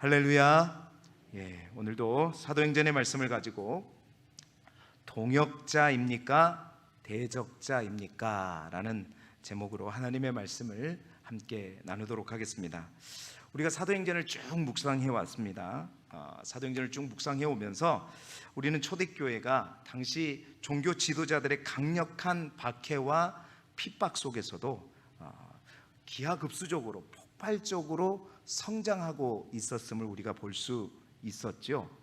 할렐루야. 오늘도 사도행전의 말씀을 가지고 동역자입니까? 대적자입니까? 라는 제목으로 하나님의 말씀을 함께 나누도록 하겠습니다. 우리가 사도행전을 쭉 묵상해 왔습니다. 사도행전을 쭉 묵상해 오면서 우리는 초대교회가 당시 종교 지도자들의 강력한 박해와 핍박 속에서도 기하급수적으로 폭발적으로 성장하고 있었음을 우리가 볼 수 있었죠.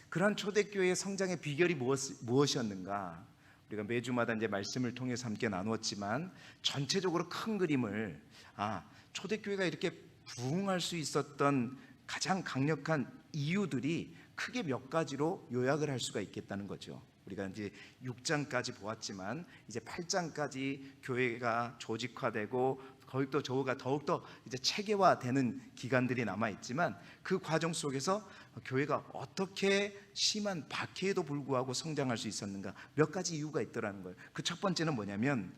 그러한 초대교회의 성장의 비결이 무엇이었는가? 우리가 매주마다 이제 말씀을 통해서 함께 나누었지만 전체적으로 큰 그림을 초대교회가 이렇게 부흥할 수 있었던 가장 강력한 이유들이 크게 몇 가지로 요약을 할 수가 있겠다는 거죠. 우리가 이제 6장까지 보았지만 이제 8장까지 교회가 조직화되고 더욱더 이제 체계화되는 기간들이 남아 있지만 그 과정 속에서 교회가 어떻게 심한 박해에도 불구하고 성장할 수 있었는가? 몇 가지 이유가 있더라는 거예요. 그 첫 번째는 뭐냐면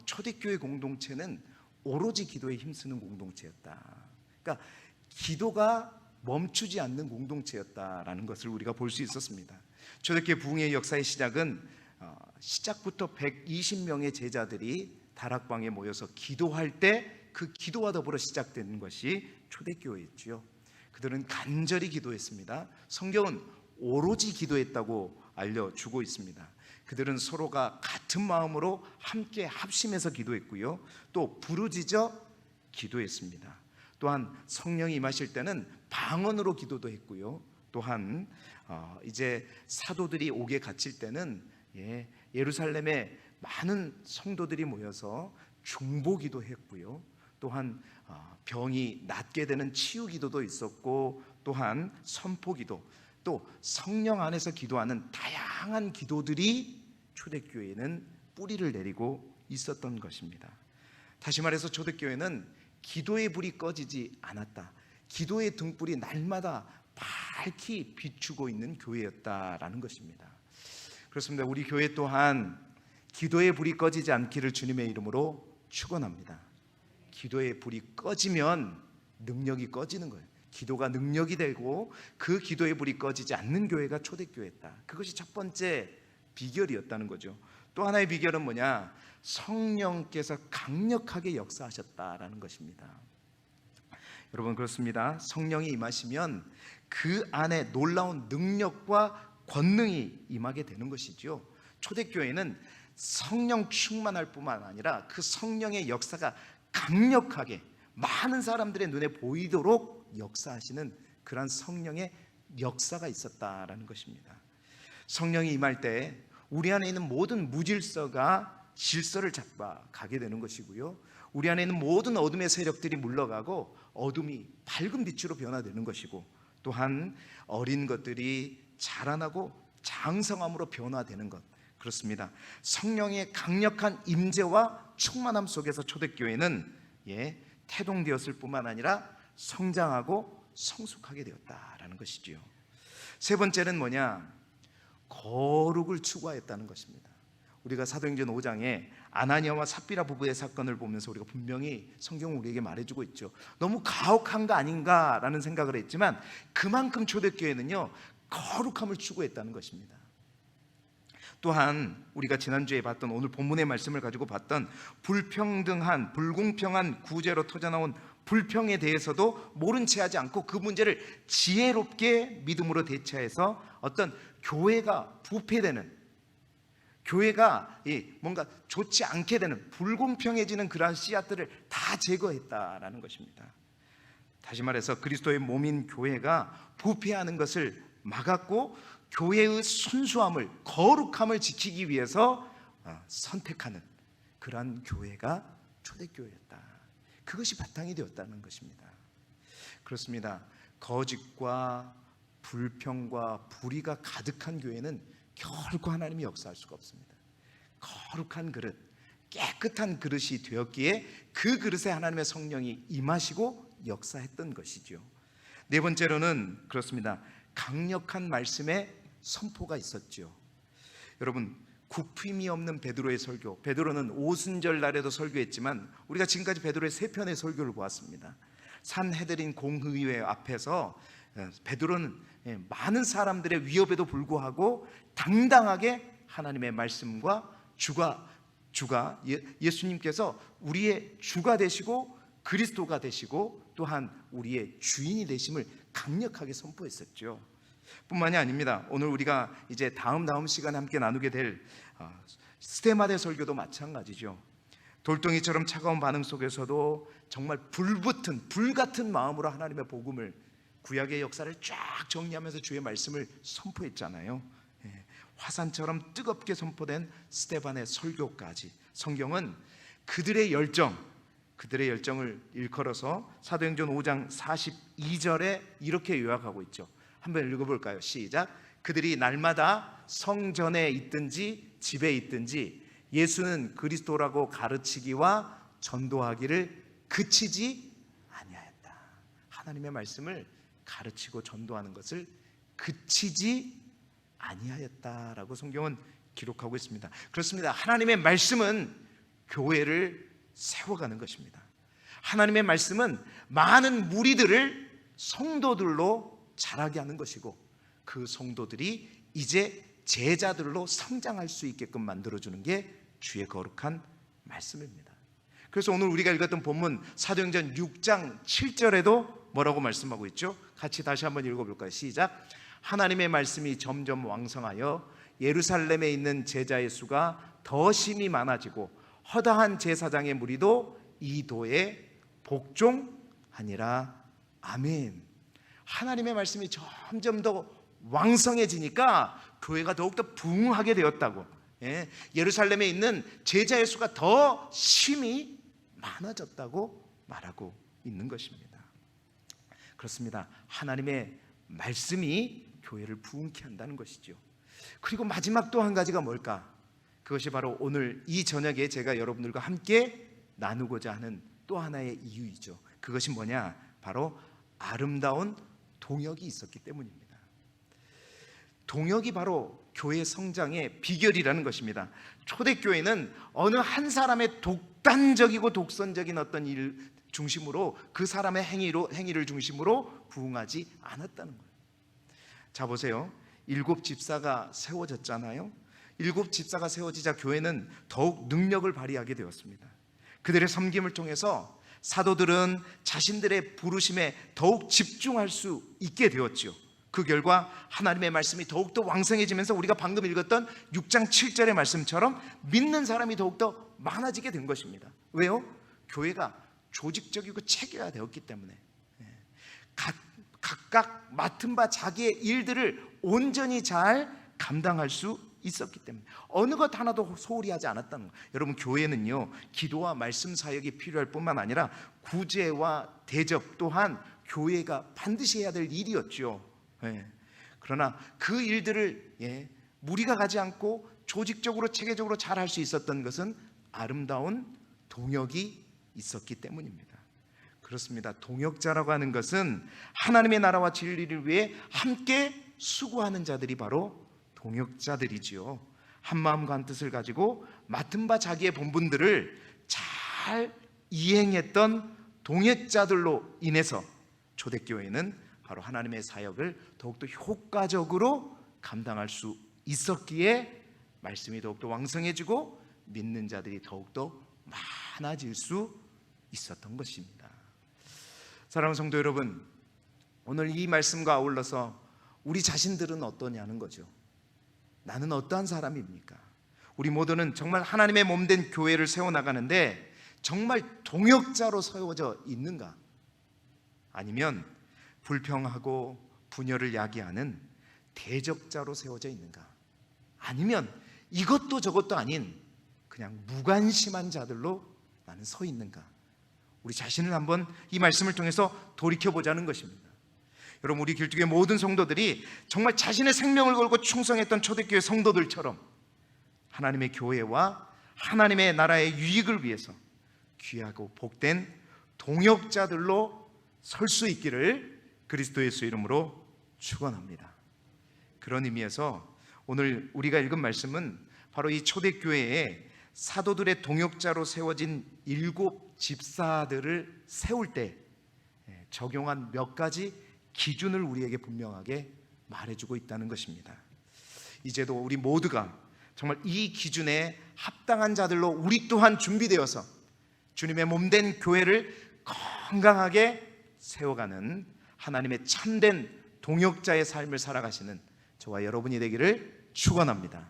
초대교회 공동체는 오로지 기도에 힘쓰는 공동체였다. 그러니까 기도가 멈추지 않는 공동체였다라는 것을 우리가 볼 수 있었습니다. 초대교회 부흥의 역사의 시작은 시작부터 120명의 제자들이 다락방에 모여서 기도할 때 그 기도와 더불어 시작된 것이 초대교회였지요. 그들은 간절히 기도했습니다. 성경은 오로지 기도했다고 알려주고 있습니다. 그들은 서로가 같은 마음으로 함께 합심해서 기도했고요, 또 부르짖어 기도했습니다. 또한 성령이 임하실 때는 방언으로 기도도 했고요, 또한 이제 사도들이 옥에 갇힐 때는 예루살렘에 많은 성도들이 모여서 중보기도 했고요, 또한 병이 낫게 되는 치유기도도 있었고, 또한 선포기도, 또 성령 안에서 기도하는 다양한 기도들이 초대교회는 뿌리를 내리고 있었던 것입니다. 다시 말해서 초대교회는 기도의 불이 꺼지지 않았다. 기도의 등불이 날마다 밝히 비추고 있는 교회였다라는 것입니다. 그렇습니다. 우리 교회 또한 기도의 불이 꺼지지 않기를 주님의 이름으로 축원합니다. 기도의 불이 꺼지면 능력이 꺼지는 거예요. 기도가 능력이 되고 그 기도의 불이 꺼지지 않는 교회가 초대교회였다. 그것이 첫 번째 비결이었다는 거죠. 또 하나의 비결은 뭐냐? 성령께서 강력하게 역사하셨다라는 것입니다. 여러분, 그렇습니다. 성령이 임하시면 그 안에 놀라운 능력과 권능이 임하게 되는 것이죠. 초대교회는 성령 충만할 뿐만 아니라 그 성령의 역사가 강력하게 많은 사람들의 눈에 보이도록 역사하시는 그러한 성령의 역사가 있었다라는 것입니다. 성령이 임할 때 우리 안에 있는 모든 무질서가 질서를 잡아가게 되는 것이고요, 우리 안에 있는 모든 어둠의 세력들이 물러가고 어둠이 밝은 빛으로 변화되는 것이고, 또한 어린 것들이 자라나고 장성함으로 변화되는 것, 그렇습니다. 성령의 강력한 임재와 충만함 속에서 초대교회는 태동되었을 뿐만 아니라 성장하고 성숙하게 되었다라는 것이지요. 세 번째는 뭐냐? 거룩을 추구하였다는 것입니다. 우리가 사도행전 5장에 아나니아와 삽비라 부부의 사건을 보면서 우리가 분명히 성경은 우리에게 말해주고 있죠. 너무 가혹한 거 아닌가라는 생각을 했지만 그만큼 초대교회는요, 거룩함을 추구했다는 것입니다. 또한 우리가 지난주에 봤던, 오늘 본문의 말씀을 가지고 봤던 불평등한, 불공평한 구제로 터져나온 불평에 대해서도 모른 채 하지 않고 그 문제를 지혜롭게 믿음으로 대처해서 어떤 교회가 부패되는, 교회가 뭔가 좋지 않게 되는, 불공평해지는 그러한 씨앗들을 다 제거했다라는 것입니다. 다시 말해서 그리스도의 몸인 교회가 부패하는 것을 막았고, 교회의 순수함을, 거룩함을 지키기 위해서 선택하는 그러한 교회가 초대교회였다. 그것이 바탕이 되었다는 것입니다. 그렇습니다. 거짓과 불평과 불의가 가득한 교회는 결코 하나님이 역사할 수가 없습니다. 거룩한 그릇, 깨끗한 그릇이 되었기에 그 그릇에 하나님의 성령이 임하시고 역사했던 것이죠. 네 번째로는 그렇습니다. 강력한 말씀의 선포가 있었죠. 여러분, 굽힘이 없는 베드로의 설교, 베드로는 오순절 날에도 설교했지만 우리가 지금까지 베드로의 3편의 설교를 보았습니다. 산헤드린 공의회 앞에서 베드로는 많은 사람들의 위협에도 불구하고 당당하게 하나님의 말씀과 예수님께서 우리의 주가 되시고 그리스도가 되시고 또한 우리의 주인이 되심을 강력하게 선포했었죠. 뿐만이 아닙니다. 오늘 우리가 이제 다음 시간에 함께 나누게 될 스데마데 설교도 마찬가지죠. 돌덩이처럼 차가운 반응 속에서도 정말 불같은 마음으로 하나님의 복음을, 구약의 역사를 쫙 정리하면서 주의 말씀을 선포했잖아요. 화산처럼 뜨겁게 선포된 스데반의 설교까지 성경은 그들의 열정을 일컬어서 사도행전 5장 42절에 이렇게 요약하고 있죠. 한번 읽어볼까요? 시작. 그들이 날마다 성전에 있든지 집에 있든지 예수는 그리스도라고 가르치기와 전도하기를 그치지 아니하였다. 하나님의 말씀을 가르치고 전도하는 것을 그치지 아니하였다라고 성경은 기록하고 있습니다. 그렇습니다. 하나님의 말씀은 교회를 세워가는 것입니다. 하나님의 말씀은 많은 무리들을 성도들로 자라게 하는 것이고 그 성도들이 이제 제자들로 성장할 수 있게끔 만들어주는 게 주의 거룩한 말씀입니다. 그래서 오늘 우리가 읽었던 본문 사도행전 6장 7절에도 뭐라고 말씀하고 있죠? 같이 다시 한번 읽어볼까요? 시작. 하나님의 말씀이 점점 왕성하여 예루살렘에 있는 제자의 수가 더 심히 많아지고 허다한 제사장의 무리도 이 도에 복종하니라. 아멘. 하나님의 말씀이 점점 더 왕성해지니까 교회가 더욱더 부흥하게 되었다고. 예루살렘에 있는 제자의 수가 더 심히 많아졌다고 말하고 있는 것입니다. 그렇습니다. 하나님의 말씀이 교회를 부흥케 한다는 것이죠. 그리고 마지막 또 한 가지가 뭘까? 그것이 바로 오늘 이 저녁에 제가 여러분들과 함께 나누고자 하는 또 하나의 이유이죠. 그것이 뭐냐? 바로 아름다운 동역이 있었기 때문입니다. 동역이 바로 교회 성장의 비결이라는 것입니다. 초대교회는 어느 한 사람의 독단적이고 독선적인 어떤 일 중심으로, 그 사람의 행위를 중심으로 부흥하지 않았다는 거예요. 자 보세요. 7 집사가 세워졌잖아요. 7 집사가 세워지자 교회는 더욱 능력을 발휘하게 되었습니다. 그들의 섬김을 통해서 사도들은 자신들의 부르심에 더욱 집중할 수 있게 되었죠. 그 결과 하나님의 말씀이 더욱더 왕성해지면서 우리가 방금 읽었던 6장 7절의 말씀처럼 믿는 사람이 더욱더 많아지게 된 것입니다. 왜요? 교회가 조직적이고 체계화되었기 때문에, 각각 맡은 바 자기의 일들을 온전히 잘 감당할 수 있었기 때문에 어느 것 하나도 소홀히 하지 않았다는 거예요. 여러분, 교회는요, 기도와 말씀 사역이 필요할 뿐만 아니라 구제와 대접 또한 교회가 반드시 해야 될 일이었죠. 그러나 그 일들을 무리가 가지 않고 조직적으로 체계적으로 잘 할 수 있었던 것은 아름다운 동역이 있었기 때문입니다. 그렇습니다. 동역자라고 하는 것은 하나님의 나라와 진리를 위해 함께 수고하는 자들이 바로 동역자들이지요. 한 마음과 한 뜻을 가지고 맡은 바 자기의 본분들을 잘 이행했던 동역자들로 인해서 초대교회는 바로 하나님의 사역을 더욱더 효과적으로 감당할 수 있었기에 말씀이 더욱더 왕성해지고 믿는 자들이 더욱더 많아질 수 있었던 것입니다. 사랑하는 성도 여러분, 오늘 이 말씀과 아울러서 우리 자신들은 어떠냐는 거죠. 나는 어떠한 사람입니까? 우리 모두는 정말 하나님의 몸된 교회를 세워나가는데 정말 동역자로 세워져 있는가? 아니면 불평하고 분열을 야기하는 대적자로 세워져 있는가? 아니면 이것도 저것도 아닌 그냥 무관심한 자들로 나는 서 있는가? 우리 자신을 한번 이 말씀을 통해서 돌이켜보자는 것입니다. 여러분, 우리 길쭉의 모든 성도들이 정말 자신의 생명을 걸고 충성했던 초대교회 성도들처럼 하나님의 교회와 하나님의 나라의 유익을 위해서 귀하고 복된 동역자들로 설 수 있기를 그리스도 예수 이름으로 축원합니다. 그런 의미에서 오늘 우리가 읽은 말씀은 바로 이 초대교회에 사도들의 동역자로 세워진 7 집사들을 세울 때 적용한 몇 가지 기준을 우리에게 분명하게 말해주고 있다는 것입니다. 이제도 우리 모두가 정말 이 기준에 합당한 자들로 우리 또한 준비되어서 주님의 몸된 교회를 건강하게 세워가는 하나님의 참된 동역자의 삶을 살아가시는 저와 여러분이 되기를 축원합니다.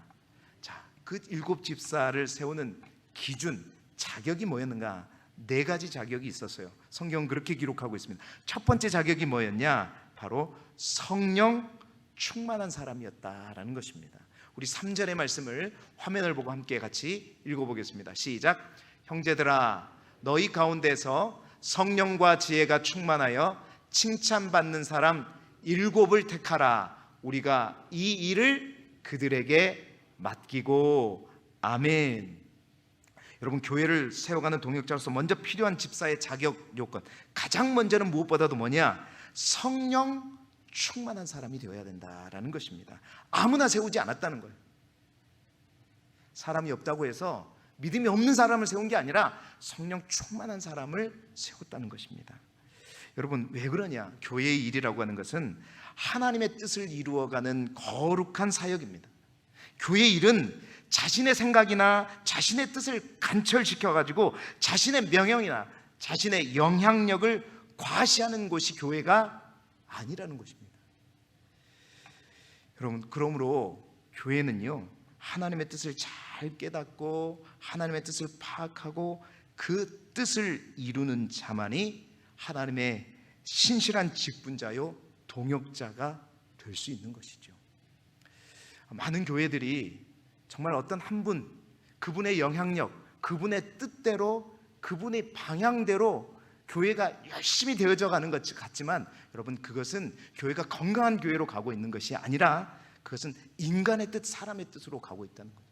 자, 그 7 집사를 세우는 기준, 자격이 뭐였는가? 4가지 자격이 있었어요. 성경은 그렇게 기록하고 있습니다. 첫 번째 자격이 뭐였냐? 바로 성령 충만한 사람이었다라는 것입니다. 우리 3절의 말씀을 화면을 보고 함께 같이 읽어보겠습니다. 시작. 형제들아, 너희 가운데서 성령과 지혜가 충만하여 칭찬받는 사람 7을 택하라. 우리가 이 일을 그들에게 맡기고. 아멘. 여러분, 교회를 세워가는 동역자로서 먼저 필요한 집사의 자격 요건, 가장 먼저는 무엇보다도 뭐냐? 성령 충만한 사람이 되어야 된다라는 것입니다. 아무나 세우지 않았다는 거예요. 사람이 없다고 해서 믿음이 없는 사람을 세운 게 아니라 성령 충만한 사람을 세웠다는 것입니다. 여러분, 왜 그러냐? 교회의 일이라고 하는 것은 하나님의 뜻을 이루어가는 거룩한 사역입니다. 교회의 일은 자신의 생각이나 자신의 뜻을 간철시켜가지고 자신의 명령이나 자신의 영향력을 과시하는 곳이 교회가 아니라는 것입니다. 여러분, 그러므로 교회는요, 하나님의 뜻을 잘 깨닫고 하나님의 뜻을 파악하고 그 뜻을 이루는 자만이 하나님의 신실한 직분자요 동역자가 될 수 있는 것이죠. 많은 교회들이 정말 어떤 한 분, 그분의 영향력, 그분의 뜻대로, 그분의 방향대로 교회가 열심히 되어져 가는 것 같지만, 여러분, 그것은 교회가 건강한 교회로 가고 있는 것이 아니라 그것은 인간의 뜻, 사람의 뜻으로 가고 있다는 거예요.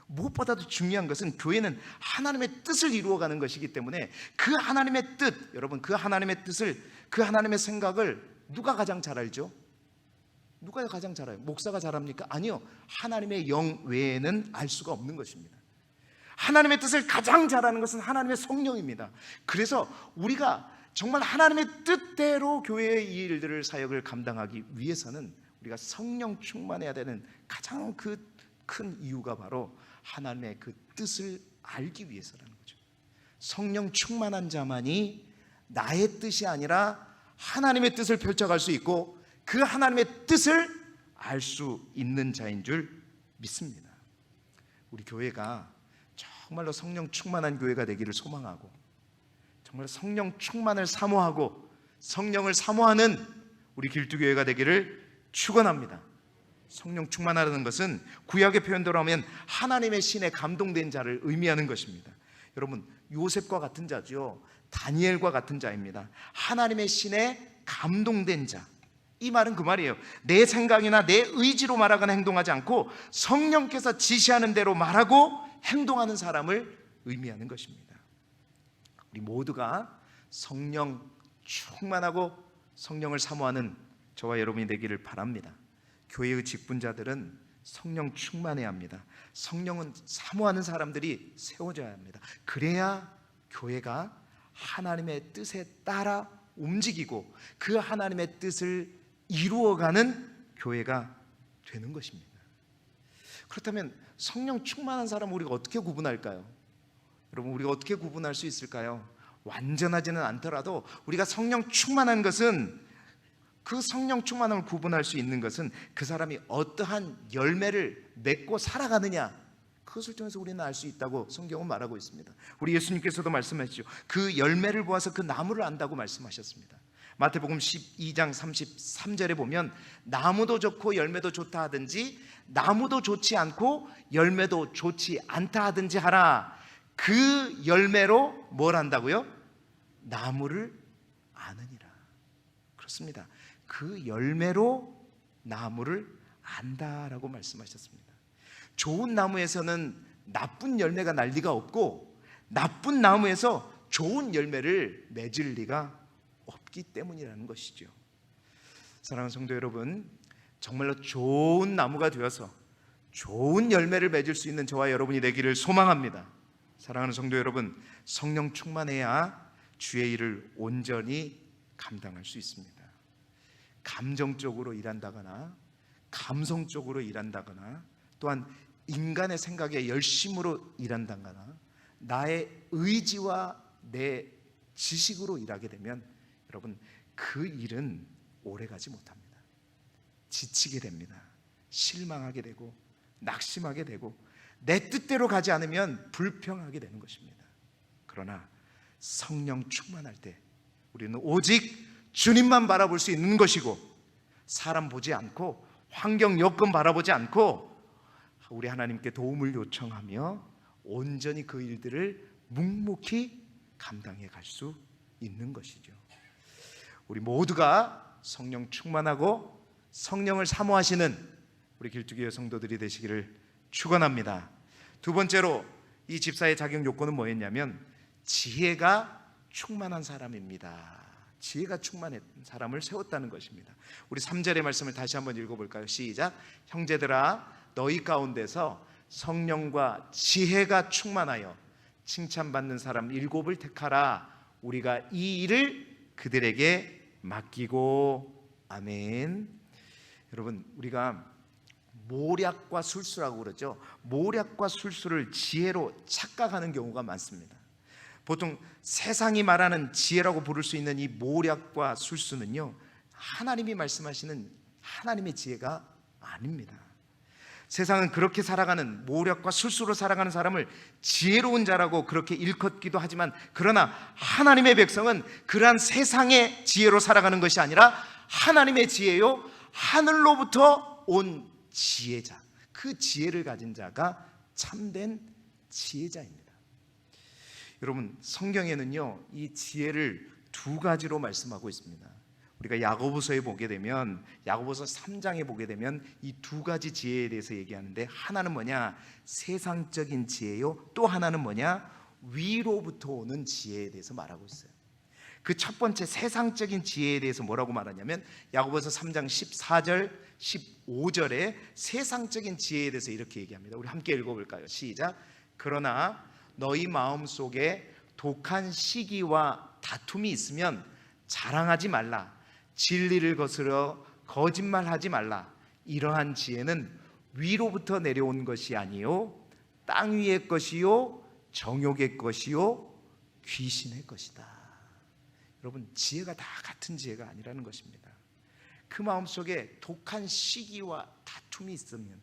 무엇보다도 중요한 것은 교회는 하나님의 뜻을 이루어가는 것이기 때문에 그 하나님의 뜻, 여러분, 그 하나님의 뜻을, 그 하나님의 생각을 누가 가장 잘 알죠? 누가 가장 잘 알아요? 목사가 잘 합니까? 아니요. 하나님의 영 외에는 알 수가 없는 것입니다. 하나님의 뜻을 가장 잘 아는 것은 하나님의 성령입니다. 그래서 우리가 정말 하나님의 뜻대로 교회의 이 일들을, 사역을 감당하기 위해서는 우리가 성령 충만해야 되는 가장 큰 이유가 바로 하나님의 그 뜻을 알기 위해서라는 거죠. 성령 충만한 자만이 나의 뜻이 아니라 하나님의 뜻을 펼쳐갈 수 있고 그 하나님의 뜻을 알 수 있는 자인 줄 믿습니다. 우리 교회가 정말로 성령 충만한 교회가 되기를 소망하고, 정말 성령 충만을 사모하고 성령을 사모하는 우리 길두교회가 되기를 축원합니다. 성령 충만하다는 것은 구약의 표현대로 하면 하나님의 신에 감동된 자를 의미하는 것입니다. 여러분, 요셉과 같은 자죠. 다니엘과 같은 자입니다. 하나님의 신에 감동된 자. 이 말은 그 말이에요. 내 생각이나 내 의지로 말하거나 행동하지 않고 성령께서 지시하는 대로 말하고 행동하는 사람을 의미하는 것입니다. 우리 모두가 성령 충만하고 성령을 사모하는 저와 여러분이 되기를 바랍니다. 교회의 직분자들은 성령 충만해야 합니다. 성령은 사모하는 사람들이 세워져야 합니다. 그래야 교회가 하나님의 뜻에 따라 움직이고 그 하나님의 뜻을 이루어가는 교회가 되는 것입니다. 그렇다면 성령 충만한 사람을 우리가 어떻게 구분할까요? 여러분, 우리가 어떻게 구분할 수 있을까요? 완전하지는 않더라도 우리가 성령 충만한 것은, 그 성령 충만함을 구분할 수 있는 것은 그 사람이 어떠한 열매를 맺고 살아가느냐, 그것을 통해서 우리는 알 수 있다고 성경은 말하고 있습니다. 우리 예수님께서도 말씀하시죠. 그 열매를 보아서 그 나무를 안다고 말씀하셨습니다. 마태복음 12장 33절에 보면 나무도 좋고 열매도 좋다 하든지 나무도 좋지 않고 열매도 좋지 않다 하든지 하라. 그 열매로 뭘 한다고요? 나무를 아느니라. 그렇습니다. 그 열매로 나무를 안다라고 말씀하셨습니다. 좋은 나무에서는 나쁜 열매가 날 리가 없고 나쁜 나무에서 좋은 열매를 맺을 리가 없기 때문이라는 것이죠. 사랑하는 성도 여러분, 정말로 좋은 나무가 되어서 좋은 열매를 맺을 수 있는 저와 여러분이 되기를 소망합니다. 사랑하는 성도 여러분, 성령 충만해야 주의 일을 온전히 감당할 수 있습니다. 감정적으로 일한다거나 감성적으로 일한다거나 또한 인간의 생각에 열심으로 일한다거나 나의 의지와 내 지식으로 일하게 되면 여러분 그 일은 오래가지 못합니다. 지치게 됩니다. 실망하게 되고 낙심하게 되고 내 뜻대로 가지 않으면 불평하게 되는 것입니다. 그러나 성령 충만할 때 우리는 오직 주님만 바라볼 수 있는 것이고 사람 보지 않고 환경 여건 바라보지 않고 우리 하나님께 도움을 요청하며 온전히 그 일들을 묵묵히 감당해 갈 수 있는 것이죠. 우리 모두가 성령 충만하고 성령을 사모하시는 우리 길두교회 성도들이 되시기를 축원합니다. 두 번째로 이 집사의 자격 요건은 뭐였냐면 지혜가 충만한 사람입니다. 지혜가 충만한 사람을 세웠다는 것입니다. 우리 3절의 말씀을 다시 한번 읽어볼까요? 시작. 형제들아 너희 가운데서 성령과 지혜가 충만하여 칭찬받는 사람 7을 택하라. 우리가 이 일을 그들에게 맡기고. 아멘. 여러분 우리가 모략과 술수라고 그러죠. 모략과 술수를 지혜로 착각하는 경우가 많습니다. 보통 세상이 말하는 지혜라고 부를 수 있는 이 모략과 술수는요, 하나님이 말씀하시는 하나님의 지혜가 아닙니다. 세상은 그렇게 살아가는, 모략과 술수로 살아가는 사람을 지혜로운 자라고 그렇게 일컫기도 하지만, 그러나 하나님의 백성은 그러한 세상의 지혜로 살아가는 것이 아니라 하나님의 지혜요, 하늘로부터 온 지혜자, 그 지혜를 가진 자가 참된 지혜자입니다. 여러분 성경에는요 이 지혜를 두 가지로 말씀하고 있습니다. 우리가 야고보서에 보게 되면, 야고보서 3장에 보게 되면 이 두 가지 지혜에 대해서 얘기하는데, 하나는 뭐냐? 세상적인 지혜요, 또 하나는 뭐냐? 위로부터 오는 지혜에 대해서 말하고 있어요. 그 첫 번째 세상적인 지혜에 대해서 뭐라고 말하냐면, 야고보서 3장 14절 15절에 세상적인 지혜에 대해서 이렇게 얘기합니다. 우리 함께 읽어볼까요? 시작. 그러나 너희 마음속에 독한 시기와 다툼이 있으면 자랑하지 말라. 진리를 거스러 거짓말하지 말라. 이러한 지혜는 위로부터 내려온 것이 아니요 땅 위의 것이요 정욕의 것이요 귀신의 것이다. 여러분 지혜가 다 같은 지혜가 아니라는 것입니다. 그 마음속에 독한 시기와 다툼이 있으면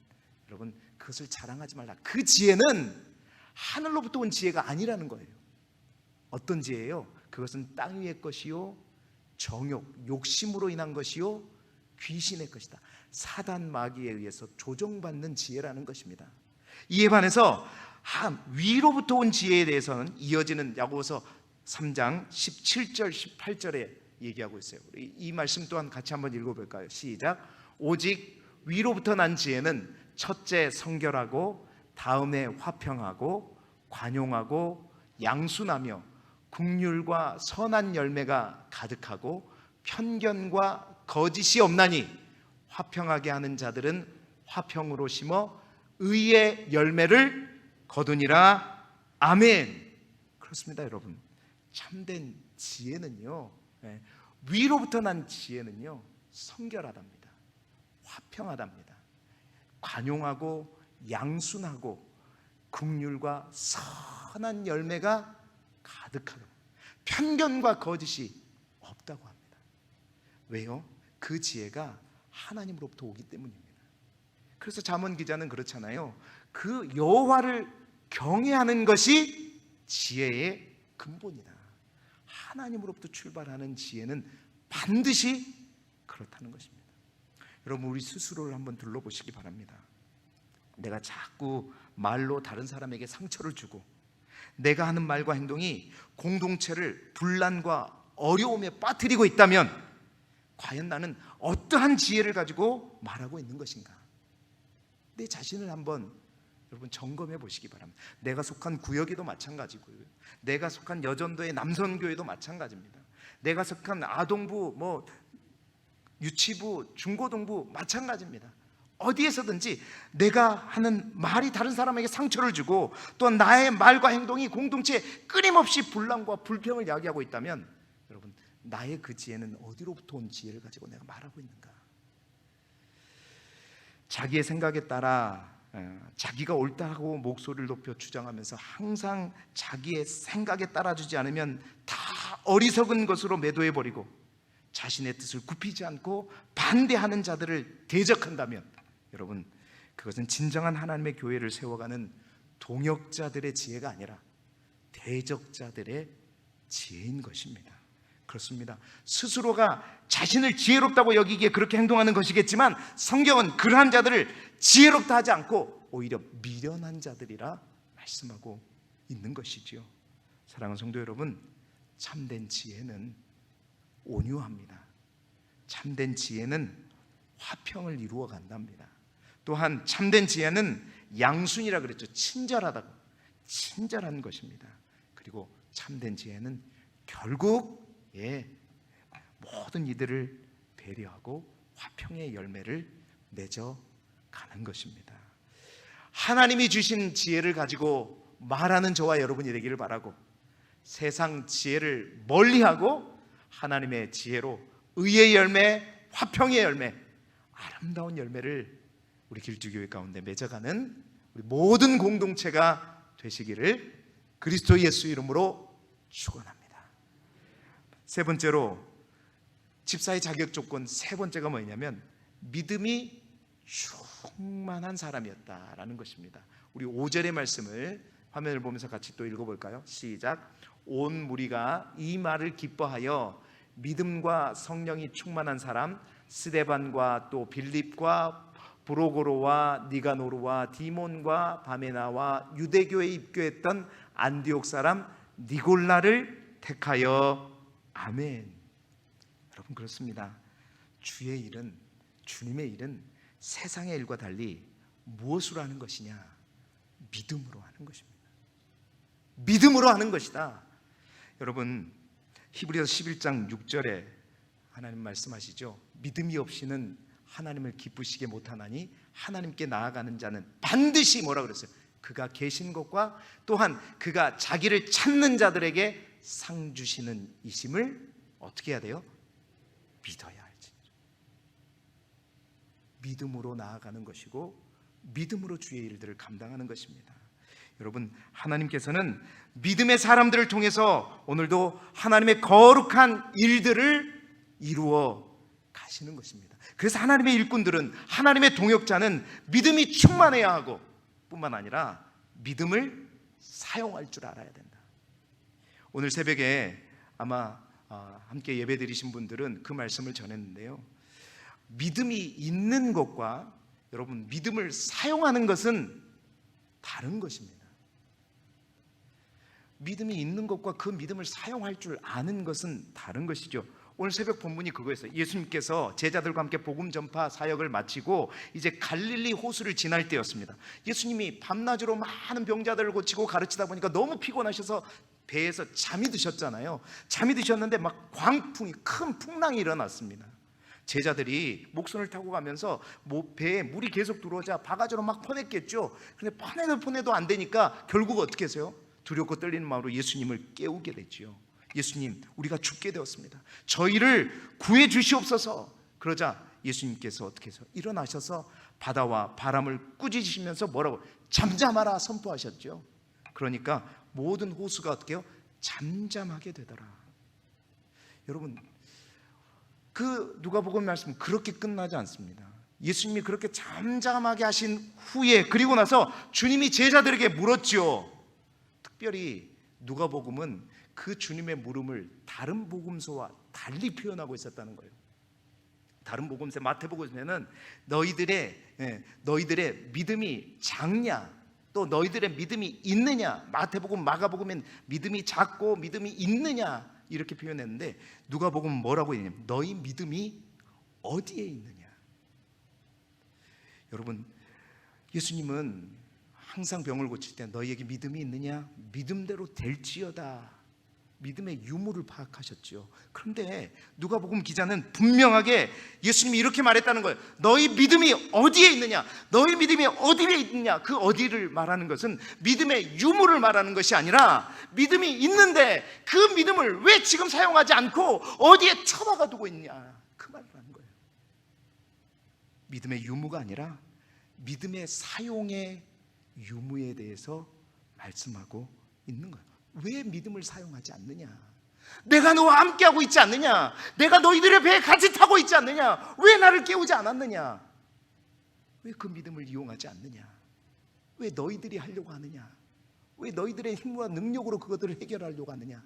여러분 그것을 자랑하지 말라. 그 지혜는 하늘로부터 온 지혜가 아니라는 거예요. 어떤 지혜예요? 그것은 땅 위의 것이요 정욕, 욕심으로 인한 것이요 귀신의 것이다. 사단 마귀에 의해서 조종받는 지혜라는 것입니다. 이에 반해서 위로부터 온 지혜에 대해서는 이어지는 야고보서 3장 17절 18절에 얘기하고 있어요. 이 말씀 또한 같이 한번 읽어볼까요? 시작. 오직 위로부터 난 지혜는 첫째 성결하고 다음에 화평하고 관용하고 양순하며 긍휼과 선한 열매가 가득하고 편견과 거짓이 없나니 화평하게 하는 자들은 화평으로 심어 의의 열매를 거두니라. 아멘. 그렇습니다 여러분. 참된 지혜는요, 위로부터 난 지혜는요 성결하답니다. 화평하답니다. 관용하고 양순하고 긍휼과 선한 열매가 가득하고 편견과 거짓이 없다고 합니다. 왜요? 그 지혜가 하나님으로부터 오기 때문입니다. 그래서 잠언 기자는 그렇잖아요. 그 여호와를 경외하는 것이 지혜의 근본이다. 하나님으로부터 출발하는 지혜는 반드시 그렇다는 것입니다. 여러분 우리 스스로를 한번 둘러보시기 바랍니다. 내가 자꾸 말로 다른 사람에게 상처를 주고 내가 하는 말과 행동이 공동체를 분란과 어려움에 빠뜨리고 있다면 과연 나는 어떠한 지혜를 가지고 말하고 있는 것인가? 내 자신을 한번 여러분 점검해 보시기 바랍니다. 내가 속한 구역에도 마찬가지고요, 내가 속한 여전도의 남선교회도 마찬가지입니다. 내가 속한 아동부, 유치부, 중고등부 마찬가지입니다. 어디에서든지 내가 하는 말이 다른 사람에게 상처를 주고 또 나의 말과 행동이 공동체에 끊임없이 분란과 불평을 야기하고 있다면 여러분 나의 그 지혜는 어디로부터 온 지혜를 가지고 내가 말하고 있는가? 자기의 생각에 따라 자기가 옳다고 목소리를 높여 주장하면서 항상 자기의 생각에 따라주지 않으면 다 어리석은 것으로 매도해버리고 자신의 뜻을 굽히지 않고 반대하는 자들을 대적한다면, 여러분, 그것은 진정한 하나님의 교회를 세워가는 동역자들의 지혜가 아니라 대적자들의 지혜인 것입니다. 그렇습니다. 스스로가 자신을 지혜롭다고 여기기에 그렇게 행동하는 것이겠지만, 성경은 그러한 자들을 지혜롭다 하지 않고 오히려 미련한 자들이라 말씀하고 있는 것이지요. 사랑하는 성도 여러분, 참된 지혜는 온유합니다. 참된 지혜는 화평을 이루어 간답니다. 또한 참된 지혜는 양순이라 그랬죠. 친절하다고, 친절한 것입니다. 그리고 참된 지혜는 결국 모든 이들을 배려하고 화평의 열매를 맺어가는 것입니다. 하나님이 주신 지혜를 가지고 말하는 저와 여러분이 되기를 바라고, 세상 지혜를 멀리하고 하나님의 지혜로 의의 열매, 화평의 열매, 아름다운 열매를 우리 길주교회 가운데 맺어가는 우리 모든 공동체가 되시기를 그리스도 예수 이름으로 축원합니다. 세 번째로, 집사의 자격 조건 세 번째가 뭐냐면 믿음이 충만한 사람이었다라는 것입니다. 우리 5절의 말씀을 화면을 보면서 같이 또 읽어볼까요? 시작. 온 무리가 이 말을 기뻐하여 믿음과 성령이 충만한 사람 스데반과 또 빌립과 브로고로와 니가노르와 디몬과 바메나와 유대교에 입교했던 안디옥 사람 니골라를 택하여. 아멘. 여러분, 그렇습니다. 주의 일은, 주님의 일은 세상의 일과 달리 무엇으로 하는 것이냐? 믿음으로 하는 것입니다. 믿음으로 하는 것이다. 여러분, 히브리서 11장 6절에 하나님 말씀하시죠. 믿음이 없이는 하나님을 기쁘시게 못하나니 하나님께 나아가는 자는 반드시 뭐라 그랬어요? 그가 계신 것과 또한 그가 자기를 찾는 자들에게 상 주시는 이심을 어떻게 해야 돼요? 믿어야 할지. 믿음으로 나아가는 것이고 믿음으로 주의 일들을 감당하는 것입니다. 여러분, 하나님께서는 믿음의 사람들을 통해서 오늘도 하나님의 거룩한 일들을 이루어 가시는 것입니다. 그래서 하나님의 일꾼들은, 하나님의 동역자는 믿음이 충만해야 하고 뿐만 아니라 믿음을 사용할 줄 알아야 된다. 오늘 새벽에 아마 함께 예배 드리신 분들은 그 말씀을 전했는데요, 믿음이 있는 것과 여러분 믿음을 사용하는 것은 다른 것입니다. 믿음이 있는 것과 그 믿음을 사용할 줄 아는 것은 다른 것이죠. 오늘 새벽 본문이 그거였어요. 예수님께서 제자들과 함께 복음 전파 사역을 마치고 이제 갈릴리 호수를 지날 때였습니다. 예수님이 밤낮으로 많은 병자들을 고치고 가르치다 보니까 너무 피곤하셔서 배에서 잠이 드셨잖아요. 잠이 드셨는데 막 광풍이, 큰 풍랑이 일어났습니다. 제자들이 목선을 타고 가면서 배에 물이 계속 들어오자 바가지로 막 퍼냈겠죠. 근데 퍼내도 안 되니까 결국 어떻게 하세요? 두렵고 떨리는 마음으로 예수님을 깨우게 됐죠. 예수님, 우리가 죽게 되었습니다. 저희를 구해 주시옵소서. 그러자 예수님께서 어떻게 해서 일어나셔서 바다와 바람을 꾸짖으시면서 뭐라고? 잠잠하라 선포하셨죠. 그러니까 모든 호수가 어떻게 해요? 잠잠하게 되더라. 여러분, 그 누가복음 말씀은 그렇게 끝나지 않습니다. 예수님이 그렇게 잠잠하게 하신 후에, 그리고 나서 주님이 제자들에게 물었죠. 특별히 누가복음은 그 주님의 물음을 다른 복음서와 달리 표현하고 있었다는 거예요. 다른 복음서, 마태복음에는 너희들의 믿음이 작냐, 또 너희들의 믿음이 있느냐, 마태복음, 마가복음엔 믿음이 작고 믿음이 있느냐 이렇게 표현했는데 누가복음은 뭐라고 했냐면 너희 믿음이 어디에 있느냐. 여러분, 예수님은 항상 병을 고칠 때 너희에게 믿음이 있느냐? 믿음대로 될지어다. 믿음의 유무를 파악하셨죠. 그런데 누가복음 기자는 분명하게 예수님이 이렇게 말했다는 거예요. 너희 믿음이 어디에 있느냐, 너희 믿음이 어디에 있느냐. 그 어디를 말하는 것은 믿음의 유무를 말하는 것이 아니라, 믿음이 있는데 그 믿음을 왜 지금 사용하지 않고 어디에 처박아 두고 있냐, 그 말을 하는 거예요. 믿음의 유무가 아니라 믿음의 사용의 유무에 대해서 말씀하고 있는 거예요. 왜 믿음을 사용하지 않느냐? 내가 너와 함께하고 있지 않느냐? 내가 너희들의 배에 같이 타고 있지 않느냐? 왜 나를 깨우지 않았느냐? 왜 그 믿음을 이용하지 않느냐? 왜 너희들이 하려고 하느냐? 왜 너희들의 힘과 능력으로 그것들을 해결하려고 하느냐?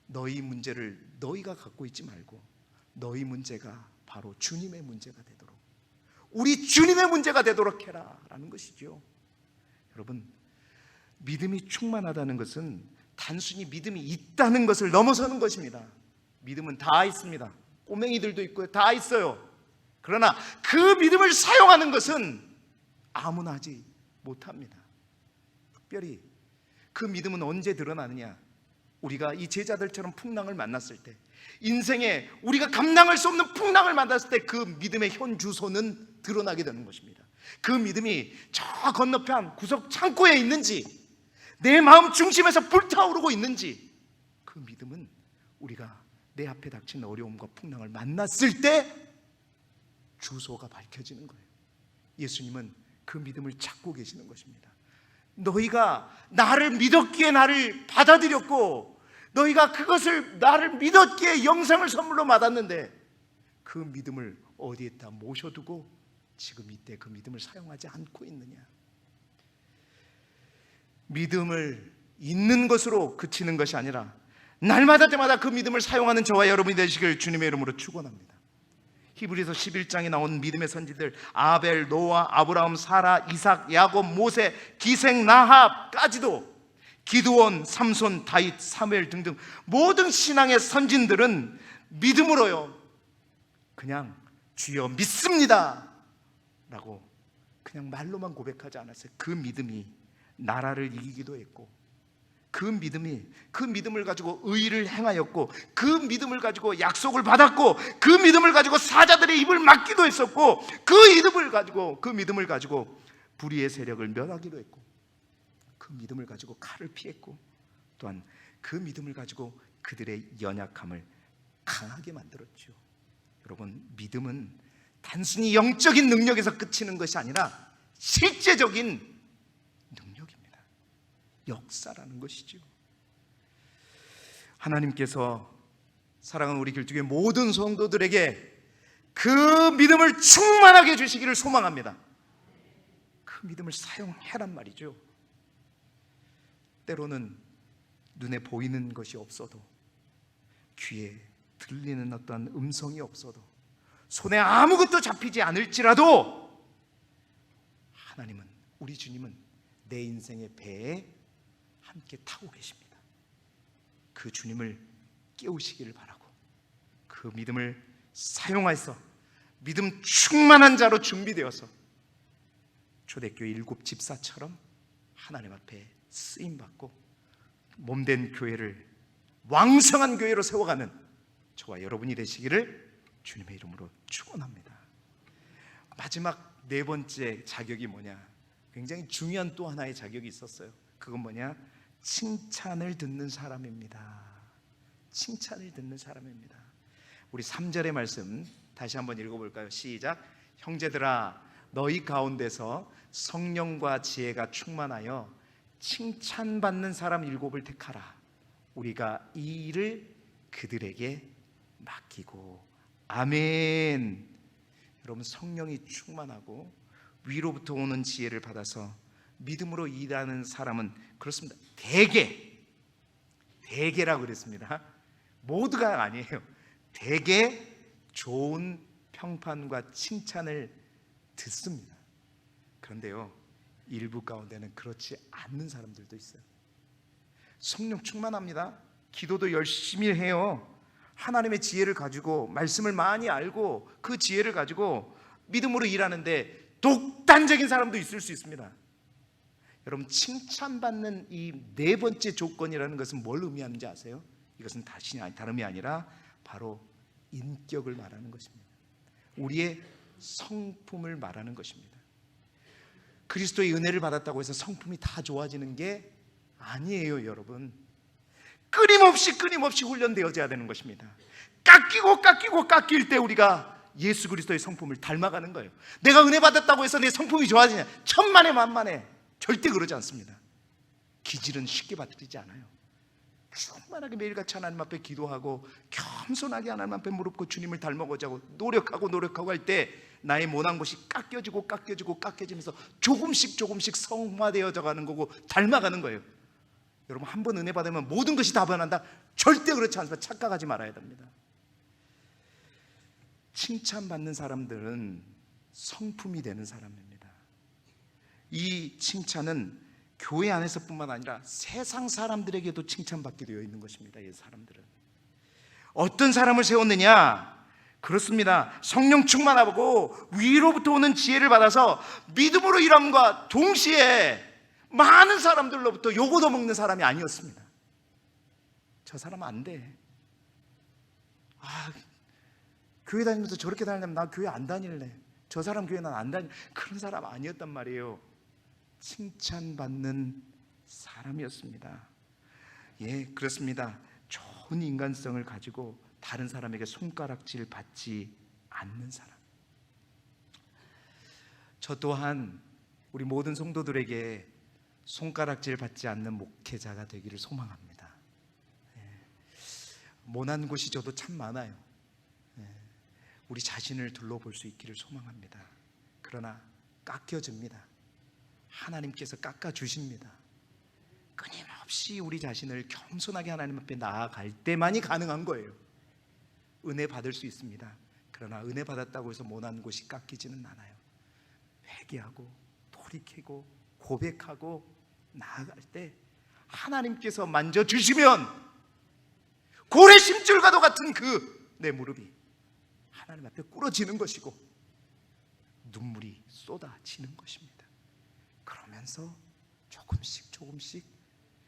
너희 문제를 너희가 갖고 있지 말고 너희 문제가 바로 주님의 문제가 되도록, 우리 주님의 문제가 되도록 해라 라는 것이죠. 여러분, 믿음이 충만하다는 것은 단순히 믿음이 있다는 것을 넘어서는 것입니다. 믿음은 다 있습니다. 꼬맹이들도 있고요, 다 있어요. 그러나 그 믿음을 사용하는 것은 아무나 하지 못합니다. 특별히 그 믿음은 언제 드러나느냐? 우리가 이 제자들처럼 풍랑을 만났을 때, 인생에 우리가 감당할 수 없는 풍랑을 만났을 때 그 믿음의 현주소는 드러나게 되는 것입니다. 그 믿음이 저 건너편 구석 창고에 있는지, 내 마음 중심에서 불타오르고 있는지, 그 믿음은 우리가 내 앞에 닥친 어려움과 풍랑을 만났을 때 주소가 밝혀지는 거예요. 예수님은 그 믿음을 찾고 계시는 것입니다. 너희가 나를 믿었기에 나를 받아들였고, 너희가 그것을 나를 믿었기에 영생을 선물로 받았는데, 그 믿음을 어디에다 모셔두고 지금 이때 그 믿음을 사용하지 않고 있느냐? 믿음을 있는 것으로 그치는 것이 아니라 날마다 때마다 그 믿음을 사용하는 저와 여러분이 되시길 주님의 이름으로 축원합니다. 히브리서 11장에 나온 믿음의 선지들, 아벨, 노아, 아브라함, 사라, 이삭, 야곱, 모세, 기생, 라합까지도, 기드온, 삼손, 다윗, 사무엘 등등 모든 신앙의 선진들은 믿음으로요, 그냥 주여 믿습니다 라고 그냥 말로만 고백하지 않았어요. 그 믿음이 나라를 이기기도 했고, 그 믿음을 가지고 의를 행하였고, 그 믿음을 가지고 약속을 받았고, 그 믿음을 가지고 사자들의 입을 막기도 했었고, 그 믿음을 가지고 불의의 세력을 멸하기도 했고, 그 믿음을 가지고 칼을 피했고, 또한 그 믿음을 가지고 그들의 연약함을 강하게 만들었죠. 여러분, 믿음은 단순히 영적인 능력에서 그치는 것이 아니라 실제적인 능력입니다. 역사라는 것이죠. 하나님께서 사랑하는 우리 길쭉의 모든 성도들에게 그 믿음을 충만하게 해주시기를 소망합니다. 그 믿음을 사용해란 말이죠. 때로는 눈에 보이는 것이 없어도, 귀에 들리는 어떤 음성이 없어도, 손에 아무것도 잡히지 않을지라도, 하나님은, 우리 주님은 내 인생의 배에 함께 타고 계십니다. 그 주님을 깨우시기를 바라고, 그 믿음을 사용해서 믿음 충만한 자로 준비되어서 초대교회 7 집사처럼 하나님 앞에 쓰임받고 몸된 교회를 왕성한 교회로 세워가는 저와 여러분이 되시기를 주님의 이름으로 축원합니다. 마지막 4번째 자격이 뭐냐? 굉장히 중요한 또 하나의 자격이 있었어요. 그건 뭐냐? 칭찬을 듣는 사람입니다. 칭찬을 듣는 사람입니다. 우리 3절의 말씀 다시 한번 읽어볼까요? 시작. 형제들아, 너희 가운데서 성령과 지혜가 충만하여 칭찬받는 사람 7을 택하라. 우리가 이 일을 그들에게 맡기고. 아멘. 여러분, 성령이 충만하고 위로부터 오는 지혜를 받아서 믿음으로 일하는 사람은 그렇습니다. 대개라고 그랬습니다. 모두가 아니에요. 대개 좋은 평판과 칭찬을 듣습니다. 그런데요, 일부 가운데는 그렇지 않는 사람들도 있어요. 성령 충만합니다. 기도도 열심히 해요. 하나님의 지혜를 가지고, 말씀을 많이 알고 그 지혜를 가지고 믿음으로 일하는데 독단적인 사람도 있을 수 있습니다. 여러분, 칭찬받는 이 네 번째 조건이라는 것은 뭘 의미하는지 아세요? 이것은 다름이 아니라 바로 인격을 말하는 것입니다. 우리의 성품을 말하는 것입니다. 그리스도의 은혜를 받았다고 해서 성품이 다 좋아지는 게 아니에요, 여러분. 끊임없이 훈련되어져야 되는 것입니다. 깎일 때 우리가 예수 그리스도의 성품을 닮아가는 거예요. 내가 은혜 받았다고 해서 내 성품이 좋아지냐? 천만에 만만에 절대 그러지 않습니다. 기질은 쉽게 받들이지 않아요. 충만하게 매일같이 하나님 앞에 기도하고 겸손하게 하나님 앞에 무릎 꿇고 주님을 닮아가자 고 노력하고 할 때 나의 모난 것이 깎여지면서 조금씩 성화되어져 가는 거고 닮아가는 거예요. 여러분, 한 번 은혜 받으면 모든 것이 다 변한다? 절대 그렇지 않습니다. 착각하지 말아야 됩니다. 칭찬받는 사람들은 성품이 되는 사람입니다. 이 칭찬은 교회 안에서뿐만 아니라 세상 사람들에게도 칭찬받게 되어 있는 것입니다. 이 사람들은 어떤 사람을 세웠느냐? 그렇습니다. 성령 충만하고 위로부터 오는 지혜를 받아서 믿음으로 일함과 동시에 많은 사람들로부터 욕 얻어먹는 사람이 아니었습니다. 저 사람 안 돼. 교회 다니면서 저렇게 다니려면 나 교회 안 다닐래. 저 사람 교회 난 안 다닐래. 그런 사람 아니었단 말이에요. 칭찬받는 사람이었습니다. 예, 그렇습니다. 좋은 인간성을 가지고 다른 사람에게 손가락질 받지 않는 사람. 저 또한 우리 모든 성도들에게 손가락질 받지 않는 목회자가 되기를 소망합니다. 모난 곳이 저도 참 많아요. 우리 자신을 둘러볼 수 있기를 소망합니다. 그러나 깎여집니다. 하나님께서 깎아주십니다. 끊임없이 우리 자신을 겸손하게 하나님 앞에 나아갈 때만이 가능한 거예요. 은혜 받을 수 있습니다. 그러나 은혜 받았다고 해서 모난 곳이 깎이지는 않아요. 회개하고 돌이키고 고백하고 나아갈 때 하나님께서 만져주시면 고래 심줄과도 같은 그 내 무릎이 하나님 앞에 꿇어지는 것이고 눈물이 쏟아지는 것입니다. 그러면서 조금씩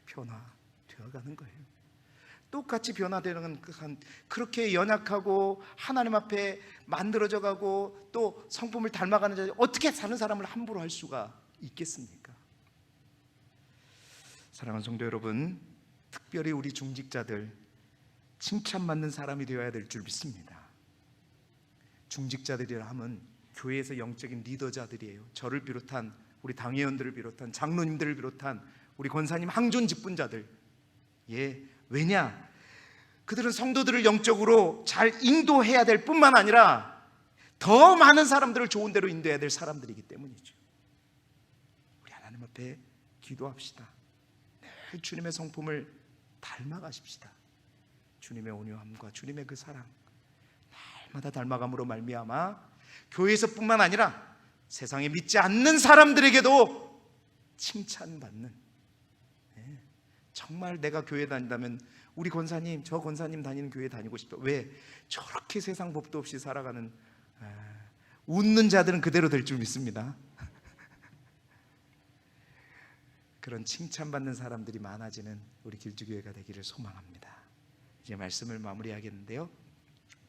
변화되어가는 거예요. 똑같이 변화되는 그렇게 연약하고 하나님 앞에 만들어져 가고 또 성품을 닮아가는 자들 어떻게 사는 사람을 함부로 할 수가 있겠습니까? 사랑하는 성도 여러분, 특별히 우리 중직자들 칭찬받는 사람이 되어야 될 줄 믿습니다. 중직자들이라 하면 교회에서 영적인 리더자들이에요. 저를 비롯한 우리 당회원들을 비롯한 장로님들을 비롯한 우리 권사님 항존 직분자들. 예, 왜냐? 그들은 성도들을 영적으로 잘 인도해야 될 뿐만 아니라 더 많은 사람들을 좋은 데로 인도해야 될 사람들이기 때문이죠. 우리 하나님 앞에 기도합시다. 늘 주님의 성품을 닮아가십시다. 주님의 온유함과 주님의 그 사랑 날마다 닮아감으로 말미암아 교회에서뿐만 아니라 세상에 믿지 않는 사람들에게도 칭찬받는, 정말 내가 교회 다닌다면 우리 권사님, 저 권사님 다니는 교회 다니고 싶다. 왜? 저렇게 세상 법도 없이 살아가는 웃는 자들은 그대로 될 줄 믿습니다. 그런 칭찬받는 사람들이 많아지는 우리 길주교회가 되기를 소망합니다. 이제 말씀을 마무리하겠는데요,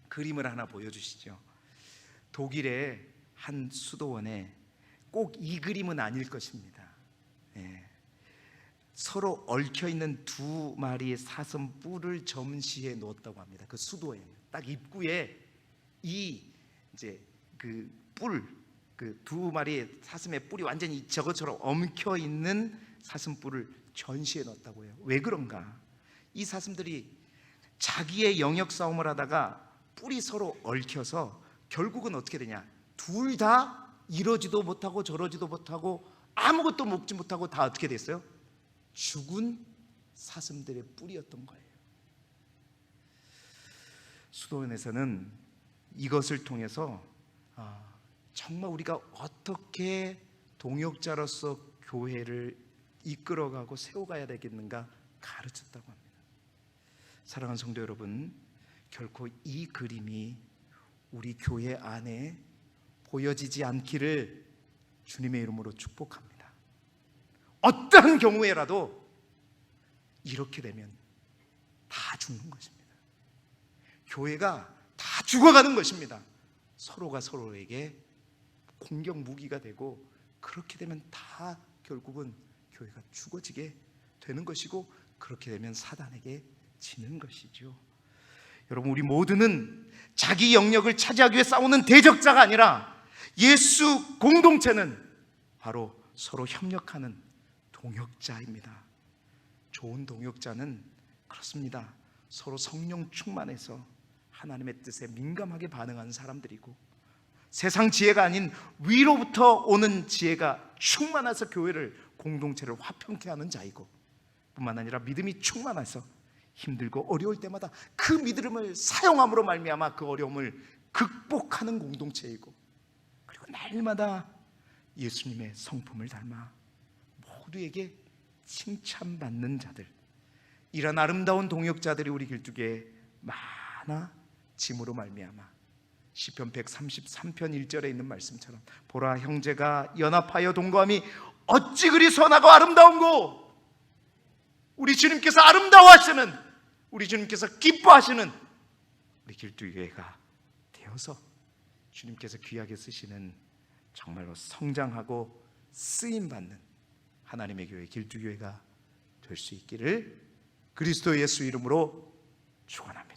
그림을 하나 보여주시죠. 독일의 한 수도원에 꼭 이 그림은 아닐 것입니다. 서로 organi어있는 두 마리의 사슴뿔을 전시해 놓았다고 합니다. 그 수도에 딱 입구에 이 이제 그 뿔, 그 두 마리의 사슴의 뿔이 완전히 저것처럼 엉켜 있는 사슴뿔을 전시해 놓았다고 해요. 왜 그런가? 이 사슴들이 자기의 영역 싸움을 하다가 뿔이 서로 얽혀서 결국은 어떻게 되냐? 둘 다 이러지도 못하고 저러지도 못하고 아무것도 먹지 못하고 다 어떻게 됐어요? 죽은 사슴들의 뿔이었던 거예요. 수도원에서는 이것을 통해서 정말 우리가 어떻게 동역자로서 교회를 이끌어가고 세워가야 되겠는가 가르쳤다고 합니다. 사랑하는 성도 여러분, 결코 이 그림이 우리 교회 안에 보여지지 않기를 주님의 이름으로 축복합니다. 어떠한 경우에라도 이렇게 되면 다 죽는 것입니다. 교회가 다 죽어가는 것입니다. 서로가 서로에게 공격 무기가 되고, 그렇게 되면 다 결국은 교회가 죽어지게 되는 것이고, 그렇게 되면 사단에게 지는 것이죠. 여러분, 우리 모두는 자기 영역을 차지하기 위해 싸우는 대적자가 아니라 예수 공동체는 바로 서로 협력하는 동역자입니다. 좋은 동역자는 그렇습니다. 서로 성령 충만해서 하나님의 뜻에 민감하게 반응하는 사람들이고, 세상 지혜가 아닌 위로부터 오는 지혜가 충만해서 교회를, 공동체를 화평케 하는 자이고, 뿐만 아니라 믿음이 충만해서 힘들고 어려울 때마다 그 믿음을 사용함으로 말미암아 그 어려움을 극복하는 공동체이고, 그리고 날마다 예수님의 성품을 닮아 모두에게 칭찬받는 자들, 이런 아름다운 동역자들이 우리 길쭉에 많아짐으로 말미암아 시편 133편 1절에 있는 말씀처럼, 보라, 형제가 연합하여 동거함이 어찌 그리 선하고 아름다운고, 우리 주님께서 아름다워하시는, 우리 주님께서 기뻐하시는 우리 길쭉교회가 되어서 주님께서 귀하게 쓰시는, 정말로 성장하고 쓰임받는 하나님의 교회, 길쭉교회가 될 수 있기를 그리스도 예수 이름으로 축원합니다.